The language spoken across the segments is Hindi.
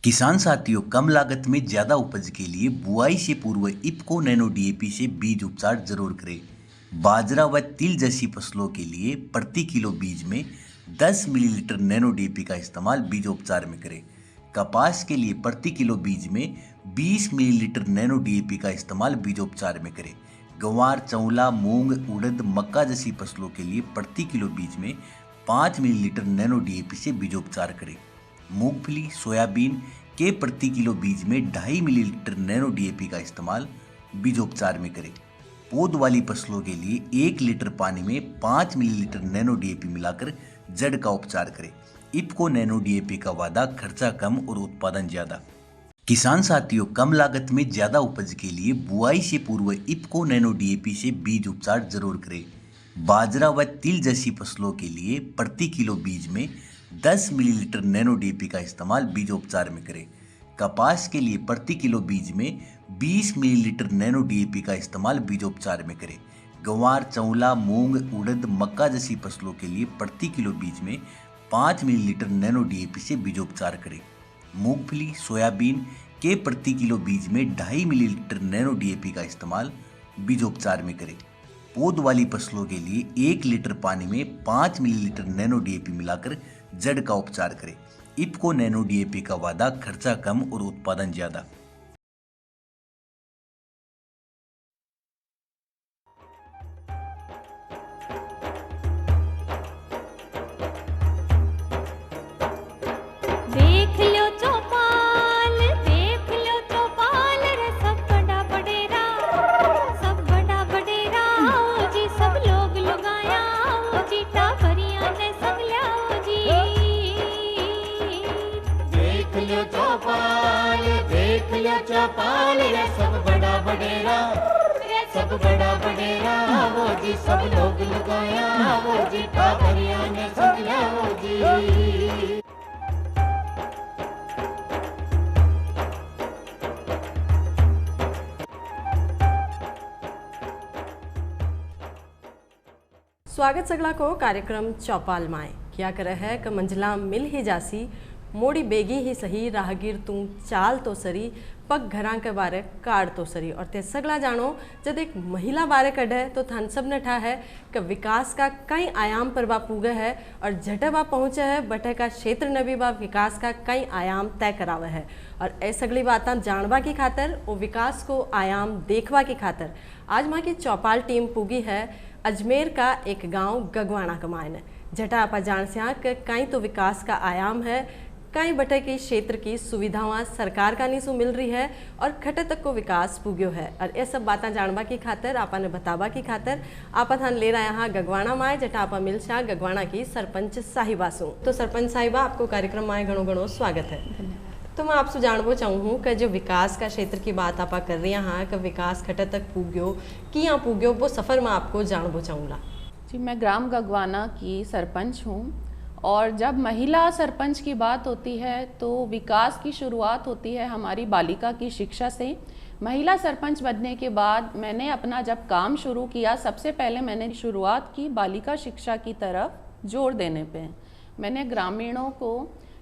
किसान साथियों, कम लागत में ज्यादा उपज के लिए बुआई से पूर्व इफ्को नैनो डीएपी से बीज उपचार जरूर करें। बाजरा व तिल जैसी फसलों के लिए प्रति किलो बीज में 10 मिलीलीटर नैनो डीएपी का इस्तेमाल बीज उपचार में करें। कपास के लिए प्रति किलो बीज में 20 मिलीलीटर नैनो डीएपी का इस्तेमाल बीजोपचार में करें। गंवार, चौला, मूंग, उड़द, मक्का जैसी फसलों के लिए प्रति किलो बीज में 5 मिलीलीटर नैनो डीएपी से बीजोपचार करें। मूंगफली, सोयाबीन के प्रति किलो बीज में 2.5 मिलीलीटर नैनो डीएपी का इस्तेमाल बीजोपचार में करें। पौध वाली फसलों के लिए 1 लीटर पानी में 5 मिलीलीटर नैनो डीएपी मिलाकर जड़ का उपचार करें। इफ्को नैनो डीएपी का वादा, खर्चा कम और उत्पादन ज्यादा। किसान साथियों, कम लागत में ज्यादा उपज के लिए बुआई से पूर्व इफ्को नैनो डीएपी से बीज उपचार जरूर करें। बाजरा व तिल जैसी फसलों के लिए प्रति किलो बीज में 10 मिलीलीटर नैनो डीएपी का इस्तेमाल बीजोपचार में करें। कपास के लिए प्रति किलो बीज में 20 मिलीलीटर नैनो डीएपी का इस्तेमाल बीजोपचार में करें। गंवार, चौला, मूंग, उड़द, मक्का जैसी फसलों के लिए प्रति किलो बीज में 5 मिलीलीटर नैनो डीएपी से बीजोपचार करें। मूंगफली, सोयाबीन के प्रति किलो बीज में 2.5 मिलीलीटर नैनो डीएपी का इस्तेमाल बीजोपचार में करें। पौध वाली फसलों के लिए 1 लीटर पानी में 5 मिलीलीटर नैनो डीएपी मिलाकर जड़ का उपचार करें। इफ्को नैनो डीएपी का वादा, खर्चा कम और उत्पादन ज्यादा। देख लो चौपाल रे सब बड़ा बडेरा आओ जी, सब लोग लगाया आओ जी, टाबरिया ने संग लियाओ जी। देख लो चौपाल रे सब बड़ा बडेरा आओ जी, सब लोग लगाया आओ जी, टाबरिया ने संग लियाओ जी। स्वागत सगला को कार्यक्रम चौपाल माए क्या करे है क मंजिला मिल ही जासी, मोड़ी बेगी ही सही, राहगीर तू चाल तो सरी, पग घरां के बारे काड़ तो सरी। और ते सगला जानो, जब एक महिला बारे कढ़े तो थान सब ने ठा है कि विकास का कई आयाम पर बा पूगे है और झटे बा पहुँचे है, बटे का क्षेत्र ने भी बा विकास का कई आयाम तय करावे है। और ऐ सगली बातें जानवा की खातर और विकास को आयाम देखवा की खातर आज माँ की चौपाल टीम पूगी है अजमेर का एक गांव गगवाना कमायन, जटा आपा जान से कई तो विकास का आयाम है, कई बटे की क्षेत्र की सुविधावां सरकार का नीसू मिल रही है और खटे तक को विकास पुग्यो है। और ये सब बातें जानवा की खातर आपा ने बतावा की खातर आपा थान ले रहा यहाँ गगवाना माए, जटा आपा मिल शाह गगवाना की सरपंच साहिबा सु। तो सरपंच साहिबा, आपको कार्यक्रम माए घणो घणो स्वागत है। तो मैं आपसे जानना चाहूँ कि जो विकास का क्षेत्र की बात आप कर रही हैं कि विकास खटे तक पुग्यो कि यहाँ पुग्यो, वो सफ़र में आपको जानना चाहूँगा। जी, मैं ग्राम गगवाना की सरपंच हूँ और जब महिला सरपंच की बात होती है तो विकास की शुरुआत होती है हमारी बालिका की शिक्षा से। महिला सरपंच बनने के बाद मैंने अपना जब काम शुरू किया, सबसे पहले मैंने शुरुआत की बालिका शिक्षा की तरफ जोर देने पे। मैंने ग्रामीणों को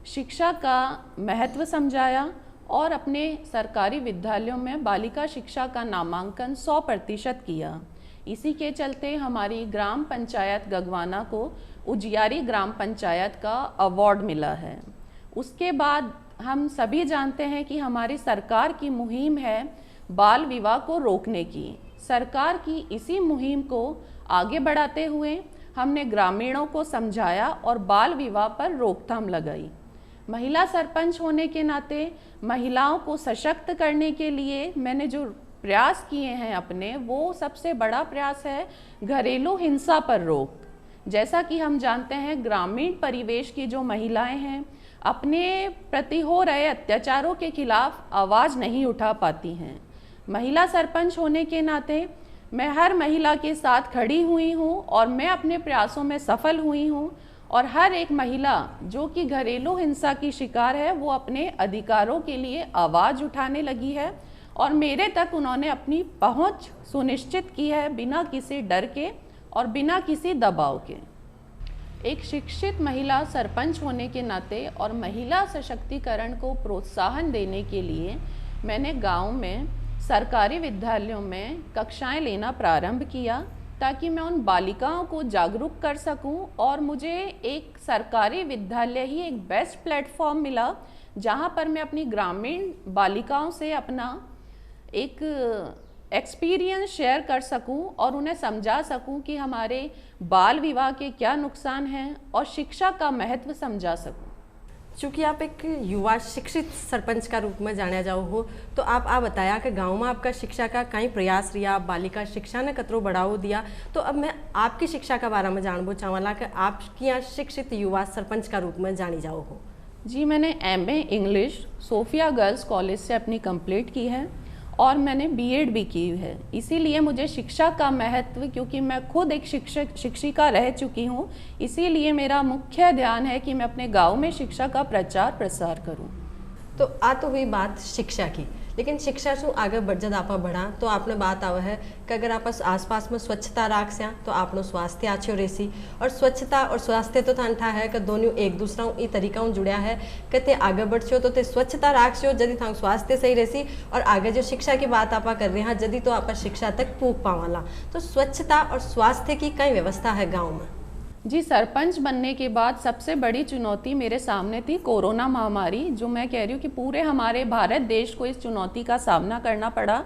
शिक्षा का महत्व समझाया और अपने सरकारी विद्यालयों में बालिका शिक्षा का नामांकन 100% किया। इसी के चलते हमारी ग्राम पंचायत गगवाना को उजियारी ग्राम पंचायत का अवार्ड मिला है। उसके बाद हम सभी जानते हैं कि हमारी सरकार की मुहिम है बाल विवाह को रोकने की। सरकार की इसी मुहिम को आगे बढ़ाते हुए हमने ग्रामीणों को समझाया और बाल विवाह पर रोकथाम लगाई। महिला सरपंच होने के नाते महिलाओं को सशक्त करने के लिए मैंने जो प्रयास किए हैं अपने, वो सबसे बड़ा प्रयास है घरेलू हिंसा पर रोक। जैसा कि हम जानते हैं ग्रामीण परिवेश की जो महिलाएं हैं अपने प्रति हो रहे अत्याचारों के खिलाफ आवाज़ नहीं उठा पाती हैं। महिला सरपंच होने के नाते मैं हर महिला के साथ खड़ी हुई हूँ और मैं अपने प्रयासों में सफल हुई हूँ और हर एक महिला जो कि घरेलू हिंसा की शिकार है वो अपने अधिकारों के लिए आवाज़ उठाने लगी है और मेरे तक उन्होंने अपनी पहुंच सुनिश्चित की है बिना किसी डर के और बिना किसी दबाव के। एक शिक्षित महिला सरपंच होने के नाते और महिला सशक्तिकरण को प्रोत्साहन देने के लिए मैंने गांव में सरकारी विद्यालयों में कक्षाएं लेना प्रारंभ किया, ताकि मैं उन बालिकाओं को जागरूक कर सकूं। और मुझे एक सरकारी विद्यालय ही एक बेस्ट प्लेटफॉर्म मिला, जहां पर मैं अपनी ग्रामीण बालिकाओं से अपना एक एक्सपीरियंस शेयर कर सकूं और उन्हें समझा सकूं कि हमारे बाल विवाह के क्या नुकसान हैं और शिक्षा का महत्व समझा सकूं। चूँकि आप एक युवा शिक्षित सरपंच का रूप में जाना जाओ हो, तो आप बताया कि गांव में आपका शिक्षा का कई प्रयास रिया, बालिका शिक्षा ने कतरो बढ़ावो दिया। तो अब मैं आपकी शिक्षा का बारे में जानबो चाहला कि आपकी यहाँ शिक्षित युवा सरपंच का रूप में जानी जाओ हो। जी, मैंने MA English Sophia girls college से अपनी कंप्लीट की है और मैंने BEd भी की है। इसीलिए मुझे शिक्षा का महत्व, क्योंकि मैं खुद एक शिक्षिका रह चुकी हूँ, इसीलिए मेरा मुख्य ध्यान है कि मैं अपने गांव में शिक्षा का प्रचार प्रसार करूँ। तो तो हुई बात शिक्षा की, लेकिन शिक्षा से आगे जब आप बढ़ा तो आपने बात आवा है कि अगर आप आसपास में स्वच्छता राख्या तो आपनो स्वास्थ्य अच्छो रहेसी। और स्वच्छता और स्वास्थ्य तो थान था है कि दोनों एक दूसरा ई तरीका जुड़िया है कि ते आगे बढ़ो तो ते स्वच्छता राखो जदि था स्वास्थ्य सही रहेसी। और आगे जो शिक्षा की बात आप कर रहे हैं जदि तो आप शिक्षा तक पूग पावाला। तो स्वच्छता और स्वास्थ्य की कई व्यवस्था है गाँव में। जी, सरपंच बनने के बाद सबसे बड़ी चुनौती मेरे सामने थी कोरोना महामारी, जो मैं कह रही हूँ कि पूरे हमारे भारत देश को इस चुनौती का सामना करना पड़ा।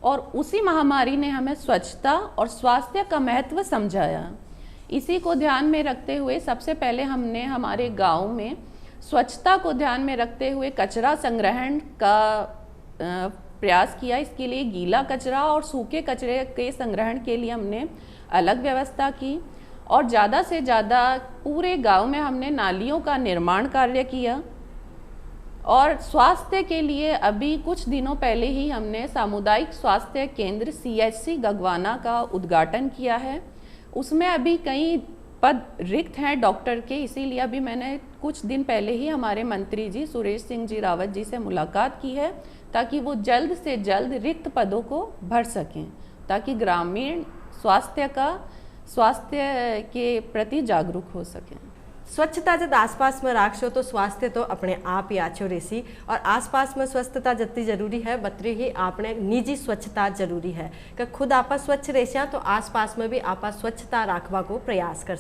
और उसी महामारी ने हमें स्वच्छता और स्वास्थ्य का महत्व समझाया। इसी को ध्यान में रखते हुए सबसे पहले हमने हमारे गांव में स्वच्छता को ध्यान में रखते हुए कचरा संग्रहण का प्रयास किया। इसके लिए गीला कचरा और सूखे कचरे के संग्रहण के लिए हमने अलग व्यवस्था की और ज़्यादा से ज़्यादा पूरे गांव में हमने नालियों का निर्माण कार्य किया। और स्वास्थ्य के लिए अभी कुछ दिनों पहले ही हमने सामुदायिक स्वास्थ्य केंद्र CHC गगवाना का उद्घाटन किया है। उसमें अभी कई पद रिक्त हैं डॉक्टर के, इसीलिए अभी मैंने कुछ दिन पहले ही हमारे मंत्री जी सुरेश सिंह जी रावत जी से मुलाकात की है, ताकि वो जल्द से जल्द रिक्त पदों को भर सकें, ताकि ग्रामीण स्वास्थ्य के प्रति जागरूक हो सकें। स्वच्छता जब आसपास में राखो तो स्वास्थ्य तो अपने आप ही आछो रहेसी। और आसपास में स्वच्छता जितनी जरूरी है बतरी ही आपने निजी स्वच्छता जरूरी है कि खुद आप स्वच्छ रह तो आसपास में भी आप स्वच्छता राखवा को प्रयास कर।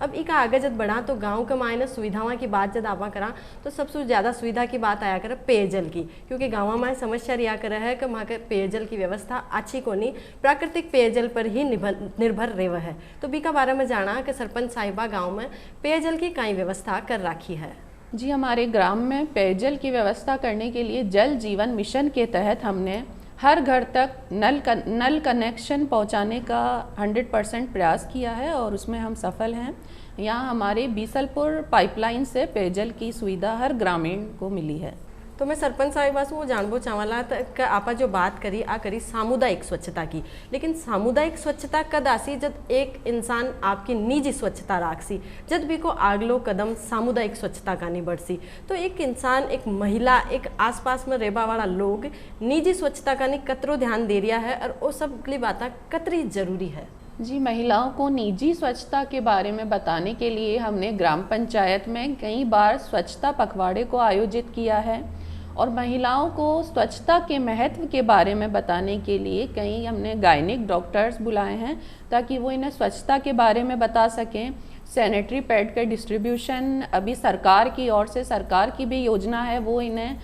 अब इका आगे जब बढ़ा तो गाँव के मायने सुविधाओं की बात जब आप करा तो सबसे ज़्यादा सुविधा की बात आया करे पेयजल की, क्योंकि गाँव में समस्या रिया करे है कि वहाँ के पेयजल की व्यवस्था अच्छी को नहीं, प्राकृतिक पेयजल पर ही निर्भर रेव है। तो बीका बारे में जाना कि सरपंच साहिबा गाँव में पेयजल की कई व्यवस्था कर रखी है। जी, हमारे ग्राम में पेयजल की व्यवस्था करने के लिए जल जीवन मिशन के तहत हमने हर घर तक नल कनेक्शन पहुंचाने का 100% प्रयास किया है और उसमें हम सफल हैं। यहाँ हमारे बीसलपुर पाइपलाइन से पेयजल की सुविधा हर ग्रामीण को मिली है। तो मैं सरपंच साहिबा से वो जानबो चाहला कि आप जो बात करी सामुदायिक स्वच्छता की, लेकिन सामुदायिक स्वच्छता कद आसी जब एक इंसान आपकी निजी स्वच्छता राखसी, जब भी को आगलो कदम सामुदायिक स्वच्छता का नहीं बढ़सी। तो एक इंसान, एक महिला, एक आसपास में रहबा वाला लोग निजी स्वच्छता का नहीं कतरो ध्यान दे रिया है और वो सब बात कतरी जरूरी है। जी, महिलाओं को निजी स्वच्छता के बारे में बताने के लिए हमने ग्राम पंचायत में कई बार स्वच्छता पखवाड़े को आयोजित किया है और महिलाओं को स्वच्छता के महत्व के बारे में बताने के लिए कई हमने गायनिक डॉक्टर्स बुलाए हैं, ताकि वो इन्हें स्वच्छता के बारे में बता सकें। सैनिटरी पैड के डिस्ट्रीब्यूशन अभी सरकार की ओर से, सरकार की भी योजना है, वो इन्हें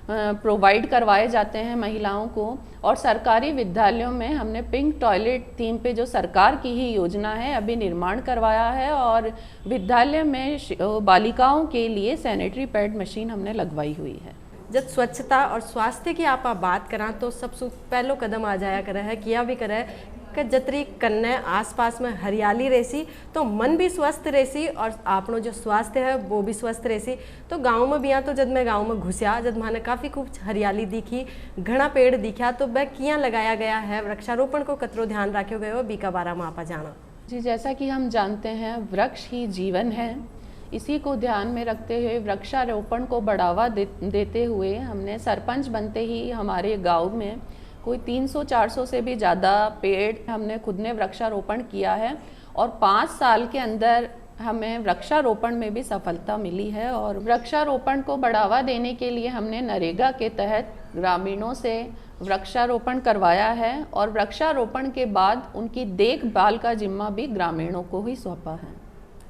प्रोवाइड करवाए जाते हैं महिलाओं को। और सरकारी विद्यालयों में हमने पिंक टॉयलेट थीम पे, जो सरकार की ही योजना है, अभी निर्माण करवाया है और विद्यालय में बालिकाओं के लिए सैनिटरी पैड मशीन हमने लगवाई हुई है। जब स्वच्छता और स्वास्थ्य की आप बात करा तो सबसे पहलो कदम आ जाया करे है, किया भी करे कि जतरी कन्ने आसपास में हरियाली रहसी तो मन भी स्वस्थ रहसी और आपनो जो स्वास्थ्य है वो भी स्वस्थ रहसी। तो गांव में भी तो जब मैं गांव में घुसिया, जब मैंने काफ़ी खूब हरियाली दिखी, घना पेड़ दिखा, तो वह किया लगाया गया है, वृक्षारोपण को कतरो ध्यान रखो गयो बीका बारा में आपा जाना। जी, जैसा कि हम जानते हैं वृक्ष ही जीवन है, इसी को ध्यान में रखते हुए वृक्षारोपण को बढ़ावा देते हुए हमने सरपंच बनते ही हमारे गांव में कोई 300-400 से भी ज़्यादा पेड़ हमने खुद ने वृक्षारोपण किया है और 5 साल के अंदर हमें वृक्षारोपण में भी सफलता मिली है। और वृक्षारोपण को बढ़ावा देने के लिए हमने नरेगा के तहत ग्रामीणों से वृक्षारोपण करवाया है और वृक्षारोपण के बाद उनकी देखभाल का जिम्मा भी ग्रामीणों को ही सौंपा है।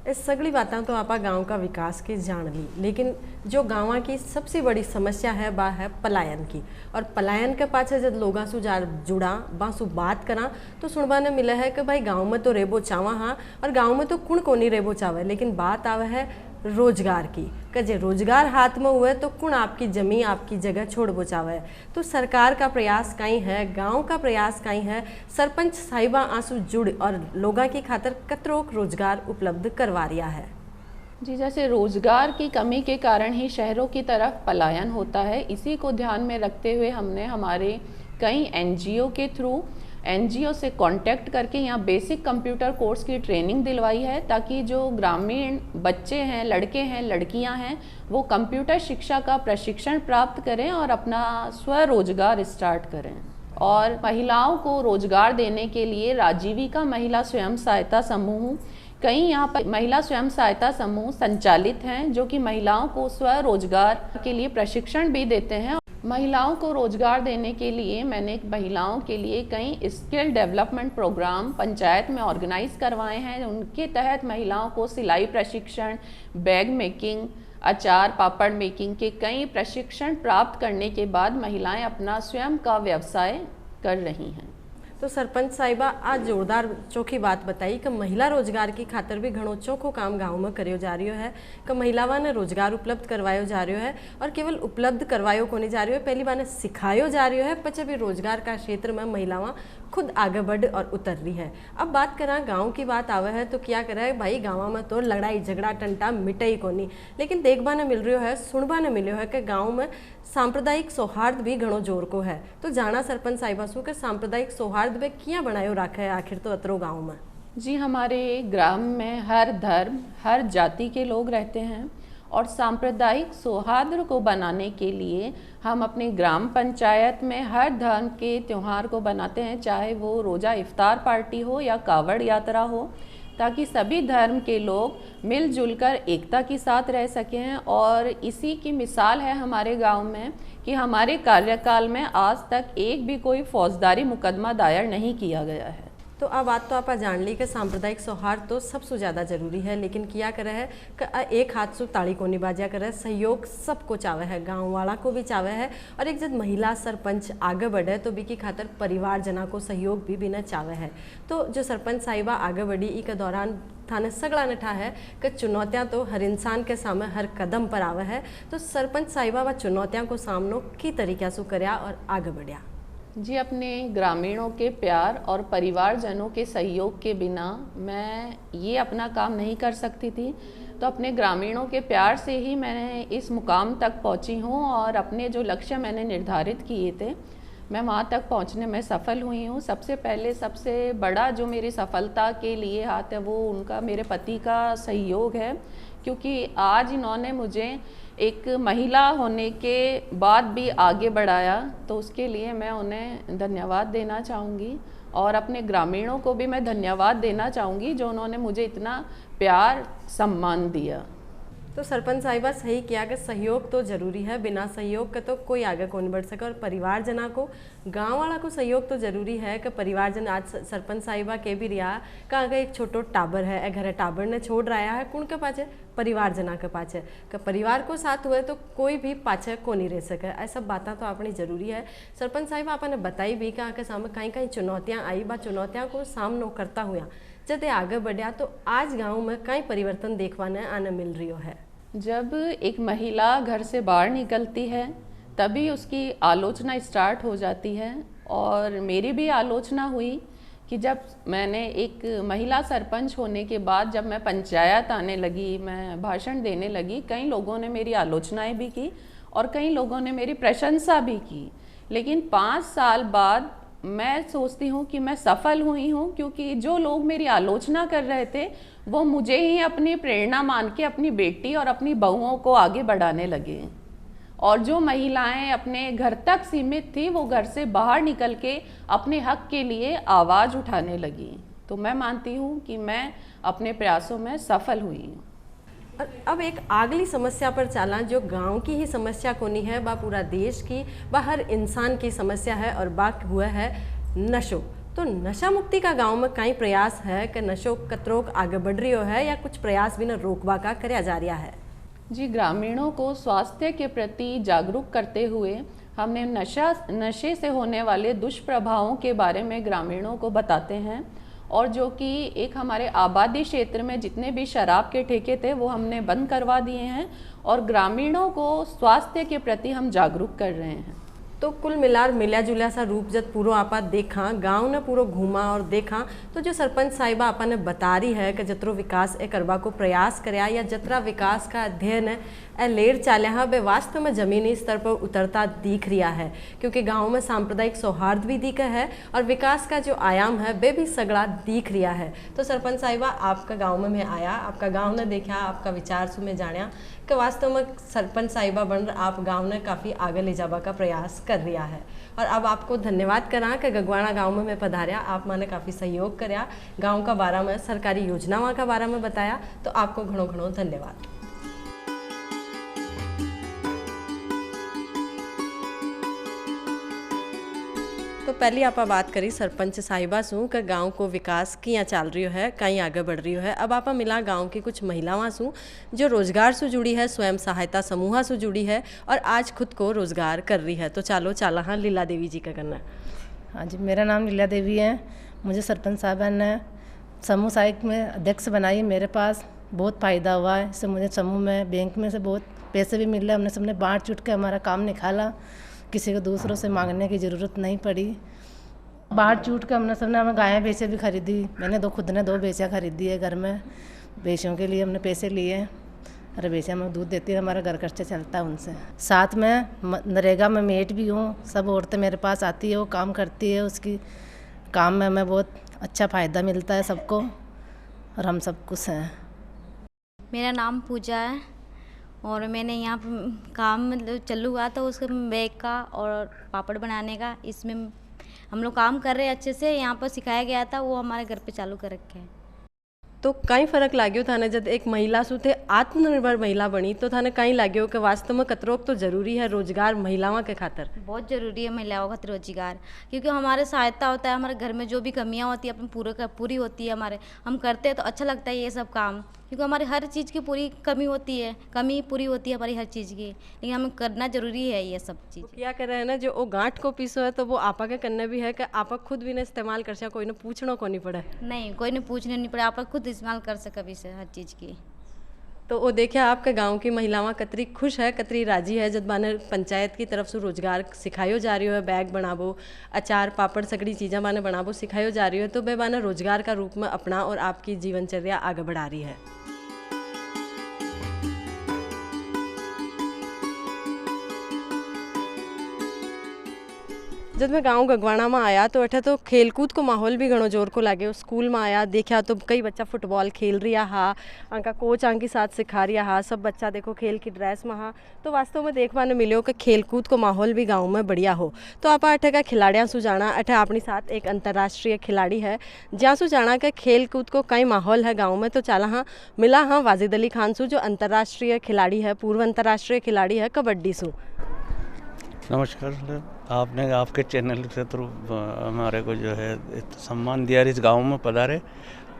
इस सगली बातें तो आप गांव का विकास की जान ली, लेकिन जो गाँव की सबसे बड़ी समस्या है वह है पलायन की। और पलायन के पाछे जब लोगों से जुड़ा बासु बात करा तो सुनवा ने मिला है कि भाई गांव में तो रेबो चावा हाँ, और गांव में तो कुण कोनी रेबो चावे, लेकिन बात आवे है रोजगार की कि जे रोजगार हाथ में हुए तो कुण आपकी जमीन आपकी जगह छोड़ बचावे। तो सरकार का प्रयास कहीं है, गांव का प्रयास कहीं है, सरपंच साहिबा आंसू जुड़ और लोगों की खातर कतरोक रोजगार उपलब्ध करवा रिया है। जी, जैसे रोजगार की कमी के कारण ही शहरों की तरफ पलायन होता है, इसी को ध्यान में रखते हुए हमने हमारे कई एनजीओ के थ्रू एनजीओ से कांटेक्ट करके यहाँ बेसिक कंप्यूटर कोर्स की ट्रेनिंग दिलवाई है, ताकि जो ग्रामीण बच्चे हैं, लड़के हैं, लड़कियाँ हैं, वो कंप्यूटर शिक्षा का प्रशिक्षण प्राप्त करें और अपना स्वरोजगार स्टार्ट करें। और महिलाओं को रोजगार देने के लिए राजीविका महिला स्वयं सहायता समूह, कई यहाँ पर महिला स्वयं सहायता समूह संचालित हैं जो कि महिलाओं को स्वरोजगार के लिए प्रशिक्षण भी देते हैं। महिलाओं को रोजगार देने के लिए मैंने महिलाओं के लिए कई स्किल डेवलपमेंट प्रोग्राम पंचायत में ऑर्गेनाइज करवाए हैं। उनके तहत महिलाओं को सिलाई प्रशिक्षण, बैग मेकिंग, अचार पापड़ मेकिंग के कई प्रशिक्षण प्राप्त करने के बाद महिलाएं अपना स्वयं का व्यवसाय कर रही हैं। तो सरपंच साहिबा आज जोरदार चोखी बात बताई कि महिला रोजगार की खातर भी घणो चोखो काम गाँव में करियो जा रही है कि महिलाओं ने रोजगार उपलब्ध करवायो जा रही है, और केवल उपलब्ध करवायो को नहीं जा रही है, पहली बार सिखायो जा रही है, पचे भी रोजगार का क्षेत्र में महिलावां खुद आगे बढ़ और उतर रही है। अब बात करा गांव की बात आवे है तो क्या करे भाई, गाँव में तो लड़ाई झगड़ा टंटा मिटे ही कोनी, लेकिन देखबा ने मिल रही है, सुनबा ने मिलो है कि गाँव में सांप्रदायिक सौहार्द भी घणो जोर को है। तो जाना सरपंच साहिबा सु के सांप्रदायिक सौहार्द में किया बनायो रखा है आखिर तो अतरो गाँव में? जी, हमारे ग्राम में हर धर्म हर जाति के लोग रहते हैं और सांप्रदायिक सौहार्द को बनाने के लिए हम अपनी ग्राम पंचायत में हर धर्म के त्यौहार को बनाते हैं, चाहे वो रोज़ा इफ्तार पार्टी हो या कावड़ यात्रा हो, ताकि सभी धर्म के लोग मिलजुल कर एकता के साथ रह सकें। और इसी की मिसाल है हमारे गांव में कि हमारे कार्यकाल में आज तक एक भी कोई फौजदारी मुकदमा दायर नहीं किया गया है। तो अब बात तो आप जान ली कि सांप्रदायिक सौहार्द तो सबसे ज़्यादा जरूरी है, लेकिन किया करे है कि एक हाथ से ताली को नहीं बाजा करे, सहयोग सबको चावे है, गाँव वाला को भी चावे है, और एक जब महिला सरपंच आगे बढ़े तो भी की खातर परिवार जना को सहयोग भी बिना चावे है। तो जो सरपंच साहिबा आगे बढ़ी ई के दौरान थाने सगड़ा नठा है कि चुनौतियाँ तो हर इंसान के सामने हर कदम पर आवे है। तो सरपंच साहिबा व चुनौतियाँ को सामनो की तरीक़ा से करया और आगे बढ़िया? जी, अपने ग्रामीणों के प्यार और परिवारजनों के सहयोग के बिना मैं ये अपना काम नहीं कर सकती थी। तो अपने ग्रामीणों के प्यार से ही मैं इस मुकाम तक पहुंची हूं और अपने जो लक्ष्य मैंने निर्धारित किए थे मैं वहां तक पहुंचने में सफल हुई हूं। सबसे पहले सबसे बड़ा जो मेरी सफलता के लिए हाथ है वो उनका, मेरे पति का सहयोग है, क्योंकि आज इन्होंने मुझे एक महिला होने के बाद भी आगे बढ़ाया, तो उसके लिए मैं उन्हें धन्यवाद देना चाहूँगी। और अपने ग्रामीणों को भी मैं धन्यवाद देना चाहूँगी जो उन्होंने मुझे इतना प्यार सम्मान दिया। तो सरपंच साहिबा सही किया कि सहयोग तो जरूरी है, बिना सहयोग के तो कोई आगे को नहीं बढ़ सके। और परिवार जना को, गांव वाला को सहयोग तो जरूरी है कि परिवार जन आज सरपंच साहिबा के भी रिया का अगर एक छोटो टाबर है, घर टाबर ने छोड़ रहा है कौन के पाछे, परिवार जना के पाछे, कि परिवार को साथ हुए तो कोई भी पाछे को नहीं रह सके। ऐसा बातें तो अपनी जरूरी है। सरपंच साहिबा आपने बताई भी कि के सामने कहीं कहीं चुनौतियाँ आई, बा चुनौतियाँ को सामना करता हुआ जब आगे बढ़िया तो आज गाँव में कई परिवर्तन देखवाने आने मिल रही है। जब एक महिला घर से बाहर निकलती है तभी उसकी आलोचना स्टार्ट हो जाती है, और मेरी भी आलोचना हुई कि जब मैंने एक महिला सरपंच होने के बाद जब मैं पंचायत आने लगी, मैं भाषण देने लगी, कई लोगों ने मेरी आलोचनाएं भी की और कई लोगों ने मेरी प्रशंसा भी की। लेकिन 5 साल बाद मैं सोचती हूँ कि मैं सफल हुई हूँ, क्योंकि जो लोग मेरी आलोचना कर रहे थे वो मुझे ही अपनी प्रेरणा मान के अपनी बेटी और अपनी बहुओं को आगे बढ़ाने लगे, और जो महिलाएं अपने घर तक सीमित थी वो घर से बाहर निकल के अपने हक के लिए आवाज़ उठाने लगी। तो मैं मानती हूँ कि मैं अपने प्रयासों में सफल हुई हूँ। और अब एक अगली समस्या पर चला, जो गांव की ही समस्या कोनी है, बा पूरा देश की, बा हर इंसान की समस्या है, और बात हुआ है नशो। तो नशा मुक्ति का गांव में कई प्रयास है कि नशो कतरोक आगे बढ़ रही हो है, या कुछ प्रयास भी न रोकवा का करया जा रहा है? जी, ग्रामीणों को स्वास्थ्य के प्रति जागरूक करते हुए हमने नशे से होने वाले दुष्प्रभावों के बारे में ग्रामीणों को बताते हैं, और जो कि एक हमारे आबादी क्षेत्र में जितने भी शराब के ठेके थे वो हमने बंद करवा दिए हैं, और ग्रामीणों को स्वास्थ्य के प्रति हम जागरूक कर रहे हैं। तो कुल मिलार मिला जुला सा रूप जब पूरा आपा देखा, गांव ने पूरा घूमा और देखा, तो जो सरपंच साहिबा आपा ने बता रही है कि जतरो विकास ए करवा को प्रयास करया, या जतरा विकास का अध्ययन है ए लेर चाल्या है, वे वास्तव में जमीनी स्तर पर उतरता दिख रहा है, क्योंकि गांव में सांप्रदायिक सौहार्द भी दिखा है, और विकास का जो आयाम है वे भी सगड़ा दिख रहा है। तो सरपंच साहिबा, आपका गाँव में मैं आया, आपका गाँव ने देखा, आपका विचार सु में जाना कि वास्तव में सरपंच साहिबा बन आप गांव ने काफ़ी आगे ले जावा का प्रयास कर रहा है। और अब आपको धन्यवाद करा कि गगवाना गांव में मैं पधारिया, आप माने काफ़ी सहयोग करया, गांव का बारे में, सरकारी योजनाओं का बारे में बताया, तो आपको घणो घणो धन्यवाद। तो पहली आप बात करी सरपंच साहिबा सू कि गांव को विकास किया चल रही है, कहीं आगे बढ़ रही है। अब आप मिला गांव की कुछ महिलावां सू जो रोजगार से जुड़ी है, स्वयं सहायता समूह से जुड़ी है, और आज खुद को रोजगार कर रही है। तो चलो चाला हाँ लीला देवी जी का करना। हाँ जी, मेरा नाम लीला देवी है। मुझे सरपंच साहबा ने समूह सहायक में अध्यक्ष बनाई। मेरे पास बहुत फ़ायदा हुआ है, इससे मुझे समूह में बैंक में से बहुत पैसे भी मिले। हमने सबने बांट चुट के हमारा काम निकाला, किसी को दूसरों से मांगने की ज़रूरत नहीं पड़ी। बांट चूट के हमने सबने हमें गायें भैंसें भी खरीदी। मैंने खुद ने 2 भैंसें खरीदी है घर में, भैंसों के लिए हमने पैसे लिए। अरे भैंसें हमें दूध देती है, हमारा घर खर्चा चलता है उनसे। साथ में नरेगा में मेट भी हूँ। सब औरतें मेरे पास आती है, वो काम करती है, उसकी काम में हमें बहुत अच्छा फ़ायदा मिलता है सबको, और हम सब खुश हैं। मेरा नाम पूजा है, और मैंने यहाँ काम मतलब चालू हुआ तो उसके बैग का और पापड़ बनाने का, इसमें हम लोग काम कर रहे हैं अच्छे से। यहाँ पर सिखाया गया था, वो हमारे घर पे चालू कर रखे हैं। तो कई फर्क लाग्यो थाने जब एक महिला सु थे आत्मनिर्भर महिला बनी, तो थाने कहीं लाग्यो कि वास्तव में कतरोक तो जरूरी है रोजगार महिलाओं के खातर? बहुत जरूरी है महिलाओं का रोजगार, क्योंकि हमारे सहायता होता है, हमारे घर में जो भी कमियां होती है अपनी पूरी होती है। हमारे हम करते हैं तो अच्छा लगता है ये सब काम, क्योंकि हमारी हर चीज़ की पूरी कमी होती है, कमी पूरी होती है हमारी हर चीज़ की, लेकिन हमें करना जरूरी है ये सब चीज़। क्या कर रहे हैं ना, जो वो गांठ को पीसो है तो वो आपा के करना भी है कि आपा खुद भी ना इस्तेमाल कर सके, कोई ने पूछना को नहीं पड़े? नहीं, कोई ने पूछने नहीं पड़े, आपा खुद इस्तेमाल कर सके कभी से हर चीज़ की। तो वो देखिए आपके गांव की महिलावां कतरी खुश है, कतरी राजी है, जब माने पंचायत की तरफ से रोजगार सिखायो जा रही है, बैग बनाबो, अचार पापड़ सगड़ी चीज़ें माने बनाबो सिखायो जा रही है, तो वे माने रोजगार का रूप में अपना और आपकी जीवनचर्या आगे बढ़ा रही है। जब मैं गांव गगवाना में आया तो अठे तो खेलकूद को माहौल भी घणो जोर को लागे। स्कूल में आया देखा तो कई बच्चा फुटबॉल खेल रहा हा, अंका कोच अंकी साथ सिखा रहा हा, सब बच्चा देखो खेल की ड्रेस में हा। तो वास्तव में देखने ने मिलो कि खेलकूद को माहौल भी गांव में बढ़िया हो। तो आप अठे का खिलाड़ियाँ सु जाना, अठे अपनी साथ एक अंतर्राष्ट्रीय खिलाड़ी है जहाँ सु जाना का खेलकूद को कई माहौल है गाँव में। तो चला हाँ मिला हाँ वाजिद अली खान सु, जो अंतर्राष्ट्रीय खिलाड़ी है, पूर्व अंतर्राष्ट्रीय खिलाड़ी है कबड्डी सु। नमस्कार सर, आपने आपके चैनल के थ्रू हमारे को जो है सम्मान दिया, इस गांव में पधारे,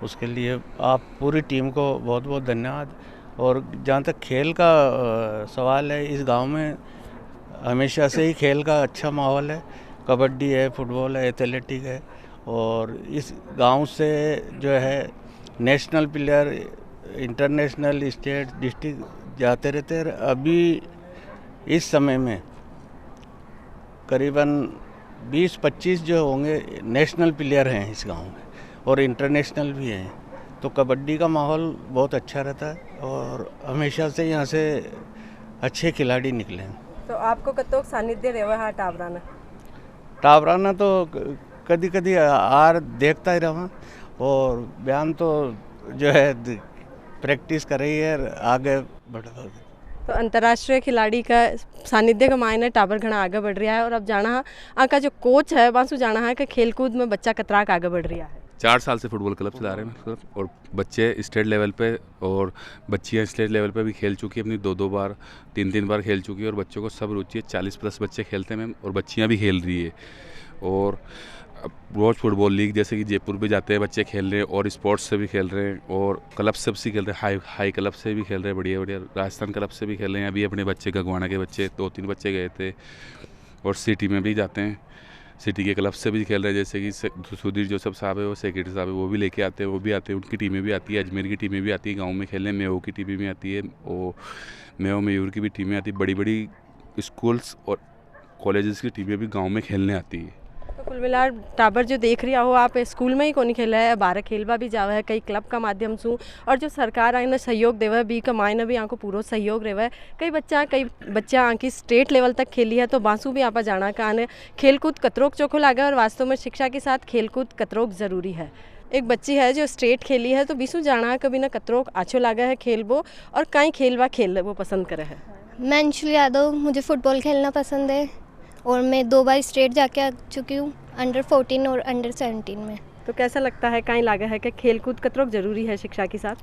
उसके लिए आप पूरी टीम को बहुत बहुत धन्यवाद। और जहाँ तक खेल का सवाल है, इस गांव में हमेशा से ही खेल का अच्छा माहौल है। कबड्डी है, फुटबॉल है, एथलेटिक है, और इस गांव से जो है national player, international, state, district जाते रहते हैं। अभी इस समय में करीबन 20-25 जो होंगे नेशनल प्लेयर हैं इस गांव में, और इंटरनेशनल भी हैं। तो कबड्डी का माहौल बहुत अच्छा रहता है, और हमेशा से यहाँ से अच्छे खिलाड़ी निकले हैं। तो आपको कतोक सानिध्य रेवा हा टावराना तो कभी कभी आर देखता ही रहा, और बयान तो जो है प्रैक्टिस कर रही है, आगे बढ़। तो अंतर्राष्ट्रीय खिलाड़ी का सानिध्य का मायने टाबर घना आगे बढ़ रहा है। और अब जाना है का जो कोच है वहाँ से जाना है कि खेलकूद में बच्चा कतराक आगे बढ़ रहा है। 4 साल से फुटबॉल क्लब चला रहे हैं सर, और बच्चे स्टेट लेवल पे और बच्चियाँ स्टेट लेवल पे भी खेल चुकी है, अपनी 2-2 बार 3-3 बार खेल चुकी है, और बच्चों को सब रुचि है। 40+ बच्चे खेलते हैं मैम, और बच्चियाँ भी खेल रही है। और रोज फुटबॉल लीग जैसे कि जयपुर भी जाते हैं बच्चे खेलने, और स्पोर्ट्स से भी खेल रहे हैं, और क्लब से भी खेल रहे हैं, हाई क्लब से भी खेल रहे हैं, बढ़िया बढ़िया राजस्थान क्लब से भी खेल रहे हैं। अभी अपने बच्चे गगवाना के बच्चे 2-3 बच्चे गए थे, और सिटी में भी जाते हैं, सिटी के क्लब से भी खेल रहे हैं। जैसे कि सुधीर जोसेफ साहब है, वो सेक्रेटरी साहब है, वो भी लेके आते हैं, वो भी आते हैं, उनकी टीमें भी आती है, अजमेर की टीमें भी आती है गाँव में खेलने, मेयो की टीमें भी आती है, और मेयो मयूर की भी टीमें आती है, बड़ी बड़ी स्कूल्स और कॉलेजेस की टीमें भी गाँव में खेलने आती है। तो कुल मिलार टाबर जो देख रहा हो आप, स्कूल में ही कोनी खेला है, 12 खेलवा भी जावा है कई क्लब का माध्यम से, और जो सरकार आने सहयोग देवे भी कमाए ने भी यहाँ को पूरा सहयोग रहे। कई बच्चा आँकी स्टेट लेवल तक खेली है, तो बांसू भी आप जाना कहाने खेलकूद कतरोक चोखो लागे, और वास्तव में शिक्षा के साथ खेलकूद कतरोक ज़रूरी है। एक बच्ची है जो स्टेट खेली है, तो बीसू जाना कभी ना कतरोक आछो लागा है खेलबो, और कई खेल वो पसंद करे है। मैं अंशुल यादव, मुझे फ़ुटबॉल खेलना पसंद है, और मैं 2 बार स्टेट जाके आ चुकी हूँ, अंडर 14 और अंडर 17 में। तो कैसा लगता है, कहीं लागा है कि खेलकूद कतरोक ज़रूरी है शिक्षा के साथ?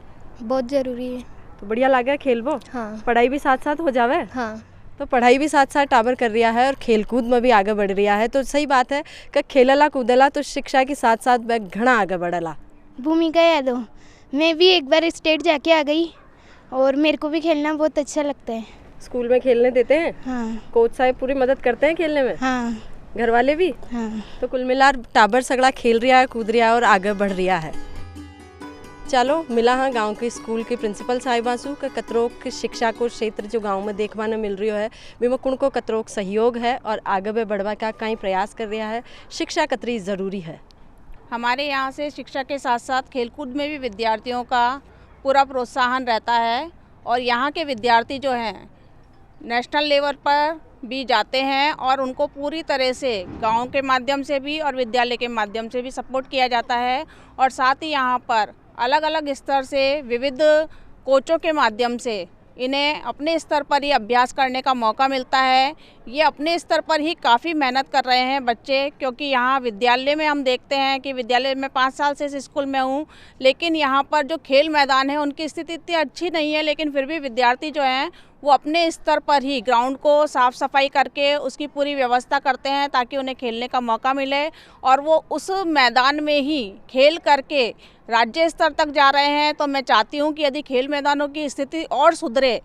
बहुत ज़रूरी है। तो बढ़िया लागा खेलबो? हाँ। पढ़ाई भी साथ साथ हो जावे? हाँ। तो पढ़ाई भी साथ साथ टाबर कर रहा है, और खेलकूद में भी आगे बढ़ रहा है, तो सही बात है कि खेलला कूदला तो शिक्षा के साथ साथ वह घना आगे बढ़ला। भूमिका यादव, मैं भी एक बार स्टेट जाके आ गई, और मेरे को भी खेलना बहुत अच्छा लगता है। स्कूल में खेलने देते हैं? हाँ। कोच साहब पूरी मदद करते हैं खेलने में? हाँ। घर वाले भी? हाँ। तो कुल मिलाकर टाबर सगड़ा खेल रहा है, कूद रहा है, और आगे बढ़ रहा है। चलो मिला हाँ गांव के स्कूल के प्रिंसिपल साहिबासू का कतरोक शिक्षा को क्षेत्र जो गांव में देखवाने मिल रही है, बीमा कुण को कतरोक सहयोग है, और आगे में बढ़वा का कई प्रयास कर रहा है। शिक्षा कतरी ज़रूरी है। हमारे यहाँ से शिक्षा के साथ साथ खेलकूद में भी विद्यार्थियों का पूरा प्रोत्साहन रहता है, और यहाँ के विद्यार्थी जो हैं नेशनल लेवल पर भी जाते हैं, और उनको पूरी तरह से गांव के माध्यम से भी और विद्यालय के माध्यम से भी सपोर्ट किया जाता है। और साथ ही यहाँ पर अलग अलग स्तर से विविध कोचों के माध्यम से इन्हें अपने स्तर पर ही अभ्यास करने का मौका मिलता है। ये अपने स्तर पर ही काफ़ी मेहनत कर रहे हैं बच्चे, क्योंकि यहाँ विद्यालय में हम देखते हैं कि विद्यालय में 5 साल से इस स्कूल में हूँ, लेकिन यहाँ पर जो खेल मैदान है उनकी स्थिति इतनी अच्छी नहीं है, लेकिन फिर भी विद्यार्थी जो हैं वो अपने स्तर पर ही ग्राउंड को साफ़ सफाई करके उसकी पूरी व्यवस्था करते हैं ताकि उन्हें खेलने का मौका मिले, और वो उस मैदान में ही खेल करके राज्य स्तर तक जा रहे हैं। तो मैं चाहती हूँ कि यदि खेल मैदानों की स्थिति और सुधरे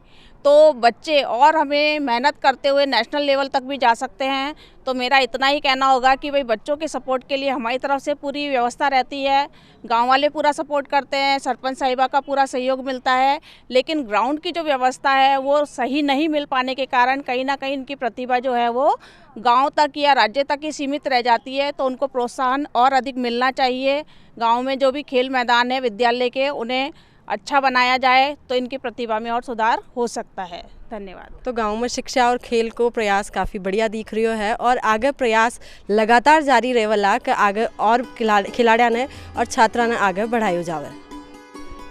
तो बच्चे और हमें मेहनत करते हुए नेशनल लेवल तक भी जा सकते हैं। तो मेरा इतना ही कहना होगा कि भाई बच्चों के सपोर्ट के लिए हमारी तरफ से पूरी व्यवस्था रहती है, गांव वाले पूरा सपोर्ट करते हैं, सरपंच साहिबा का पूरा सहयोग मिलता है, लेकिन ग्राउंड की जो व्यवस्था है वो सही नहीं मिल पाने के कारण कहीं ना कहीं इनकी प्रतिभा जो है वो गांव तक या राज्य तक ही सीमित रह जाती है। तो उनको प्रोत्साहन और अधिक मिलना चाहिए। गाँव में जो भी खेल मैदान है विद्यालय के, उन्हें अच्छा बनाया जाए तो इनकी प्रतिभा में और सुधार हो सकता है। धन्यवाद। तो गांव में शिक्षा और खेल को प्रयास काफ़ी बढ़िया दिख रही है, और आगे प्रयास लगातार जारी रहेला कि आगे और खिलाड़िया ने और छात्रा ने आगे बढ़ायो जावे।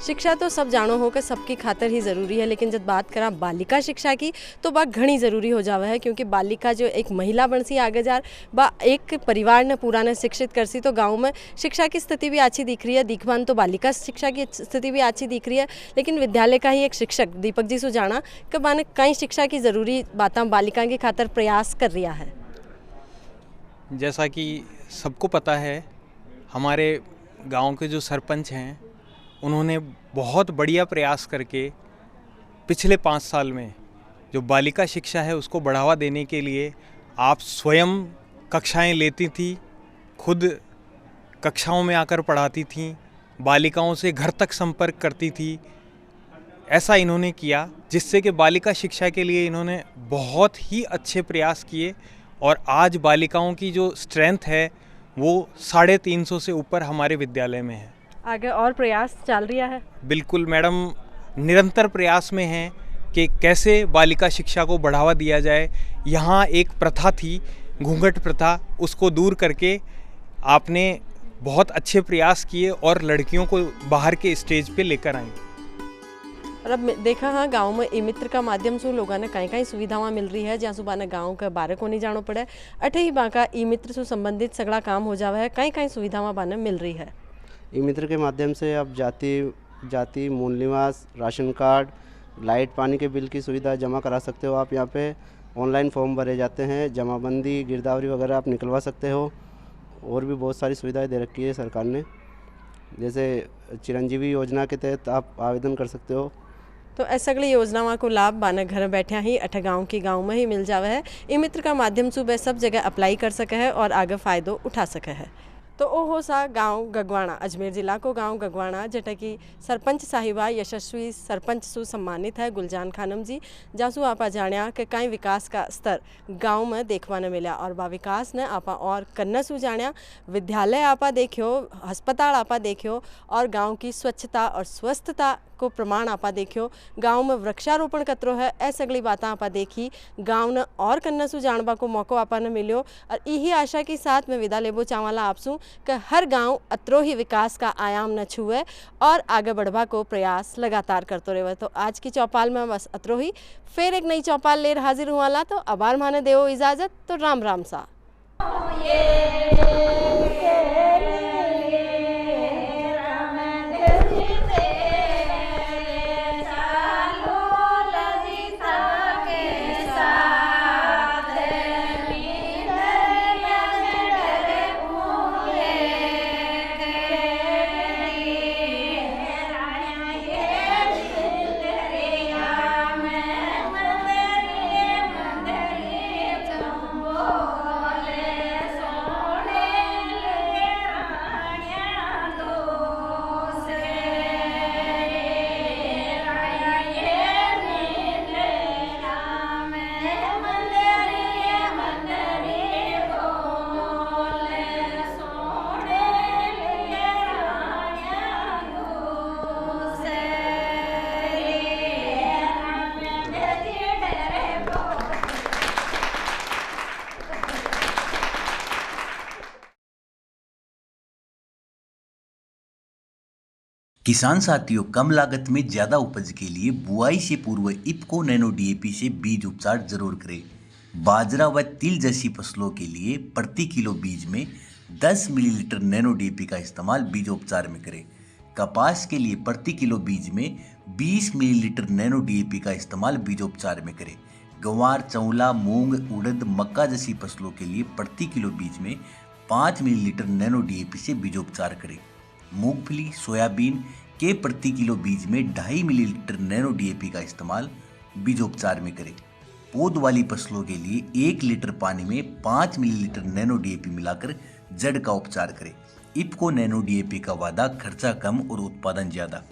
शिक्षा तो सब जानो हो कि सबकी खातर ही ज़रूरी है, लेकिन जब बात करा बालिका शिक्षा की तो बात घनी ज़रूरी हो जावे है, क्योंकि बालिका जो एक महिला बनसी आगे जार बा एक परिवार ने पूरा ने शिक्षित करसी। तो गांव में शिक्षा की स्थिति भी अच्छी दिख रही है, दिखवान तो बालिका शिक्षा की स्थिति भी अच्छी दिख रही है, लेकिन विद्यालय का ही एक शिक्षक दीपक जी से जाना कि माने कई शिक्षा की ज़रूरी बातें बालिका की खातर प्रयास कर रहा है। जैसा कि सबको पता है, हमारे गाँव के जो सरपंच हैं उन्होंने बहुत बढ़िया प्रयास करके पिछले 5 साल में जो बालिका शिक्षा है उसको बढ़ावा देने के लिए आप स्वयं कक्षाएं लेती थी, खुद कक्षाओं में आकर पढ़ाती थीं, बालिकाओं से घर तक संपर्क करती थी। ऐसा इन्होंने किया जिससे कि बालिका शिक्षा के लिए इन्होंने बहुत ही अच्छे प्रयास किए, और आज बालिकाओं की जो स्ट्रेंथ है वो 350 से ऊपर हमारे विद्यालय में है। आगे और प्रयास चल रहा है? बिल्कुल मैडम, निरंतर प्रयास में हैं कि कैसे बालिका शिक्षा को बढ़ावा दिया जाए। यहाँ एक प्रथा थी, घूंघट प्रथा, उसको दूर करके आपने बहुत अच्छे प्रयास किए और लड़कियों को बाहर के स्टेज पे लेकर आई। और अब देखा हाँ गांव में ई मित्र का माध्यम से लोगों ने कई सुविधाएं मिल रही है, जहाँ सुबह ने गाँव के बारे को नहीं जाना पड़े, अठे ही बाका ई मित्र से संबंधित सगड़ा काम हो जावा है, कई सुविधाएं बाने मिल रही है। ई मित्र के माध्यम से आप जाति मूल निवास, राशन कार्ड, लाइट पानी के बिल की सुविधा जमा करा सकते हो। आप यहाँ पे ऑनलाइन फॉर्म भरे जाते हैं, जमाबंदी गिरदावरी वगैरह आप निकलवा सकते हो। और भी बहुत सारी सुविधाएं दे रखी है सरकार ने, जैसे चिरंजीवी योजना के तहत आप आवेदन कर सकते हो। तो ऐसा सगली योजनाओं को लाभ बाना घर बैठे ही अठ गाँव में ही मिल जावे है। ई मित्र का माध्यम से वह सब जगह अप्लाई कर सके है और आगे फ़ायदो उठा सके है। तो ओ हो सा गांव गगवाणा, अजमेर जिला को गांव गगवाणा, जटा की सरपंच साहिबा यशस्वी सरपंच सु सम्मानित है गुलजान खानम जी, जासू आपा जाण्या कि कई विकास का स्तर गांव में देखवा न मिला और बा विकास ने आपा और कन्न सु जाण्या। विद्यालय आपा देखियो, अस्पताल आपा देखियो और गांव की स्वच्छता और स्वस्थता को प्रमाण आपा देखियो। गांव में वृक्षारोपण कतरो है, ऐ सगली बातें आपा देखी। गांव ने और कन्न सु जानबा को मौको आपा ने मिलो और यही आशा के साथ में विदा लेबो चावला आपसू कि हर गांव अतरो ही विकास का आयाम न छुए और आगे बढ़वा को प्रयास लगातार करते रहे। तो आज की चौपाल में बस अतरो ही, फिर एक नई चौपाल लेर हाजिर हुआ। तो आभार माने देवो इजाजत। तो राम राम सा। किसान साथियों, कम लागत में ज़्यादा उपज के लिए बुआई से पूर्व इफ्को नैनो डीएपी से बीज उपचार जरूर करें। बाजरा व तिल जैसी फसलों के लिए प्रति किलो बीज में 10 मिलीलीटर नैनो डीएपी का इस्तेमाल बीजोपचार में करें। कपास के लिए प्रति किलो बीज में 20 मिलीलीटर नैनो डीएपी का इस्तेमाल बीजोपचार में करें। गंवार, चौला, मूंग, उड़द, मक्का जैसी फसलों के लिए प्रति किलो बीज में 5 मिलीलीटर नैनो डीएपी से बीजोपचार करें। मूंगफली, सोयाबीन के प्रति किलो बीज में 2.5 मिलीलीटर नैनो डीएपी का इस्तेमाल बीजोपचार में करें। पौध वाली फसलों के लिए 1 लीटर पानी में 5 मिलीलीटर नैनो डीएपी मिलाकर जड़ का उपचार करें। इफ्को नैनो डीएपी का वादा, खर्चा कम और उत्पादन ज़्यादा।